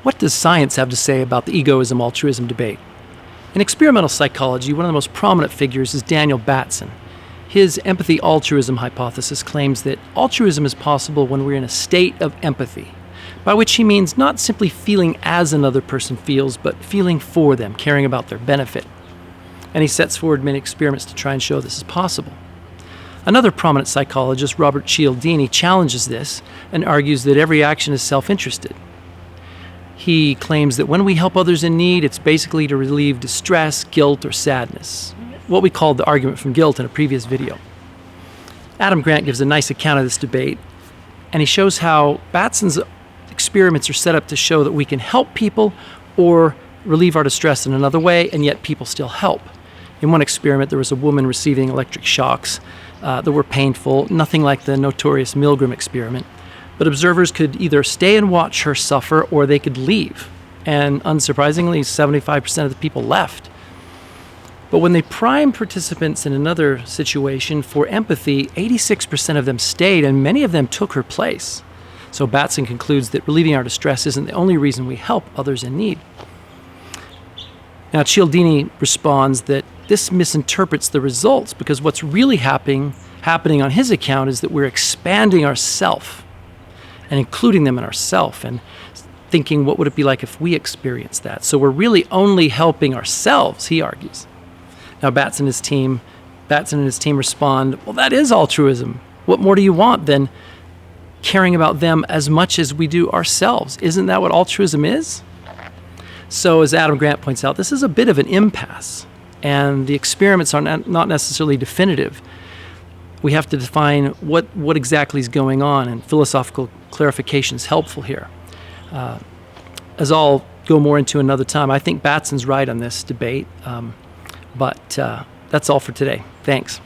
What does science have to say about the egoism-altruism debate? In experimental psychology, one of the most prominent figures is Daniel Batson. His empathy-altruism hypothesis claims that altruism is possible when we're in a state of empathy, by which he means not simply feeling as another person feels, but feeling for them, caring about their benefit. And he sets forward many experiments to try and show this is possible. Another prominent psychologist, Robert Cialdini, challenges this and argues that every action is self-interested. He claims that when we help others in need, it's basically to relieve distress, guilt, or sadness, what we called the argument from guilt in a previous video. Adam Grant gives a nice account of this debate, and he shows how Batson's experiments are set up to show that we can help people or relieve our distress in another way, and yet people still help. In one experiment, there was a woman receiving electric shocks that were painful, nothing like the notorious Milgram experiment. But observers could either stay and watch her suffer or they could leave. And unsurprisingly, 75% of the people left. But when they primed participants in another situation for empathy, 86% of them stayed and many of them took her place. So Batson concludes that relieving our distress isn't the only reason we help others in need. Now, Cialdini responds that this misinterprets the results because what's really happening on his account is that we're expanding ourself and including them in ourself and thinking what would it be like if we experienced that. So we're really only helping ourselves, he argues. Now Batson and his team respond, well, that is altruism. What more do you want than caring about them as much as we do ourselves? Isn't that what altruism is? So as Adam Grant points out, this is a bit of an impasse, and the experiments are not necessarily definitive. We have to define what exactly is going on, and philosophical clarification is helpful here. As I'll go more into another time, I think Batson's right on this debate, but that's all for today. Thanks.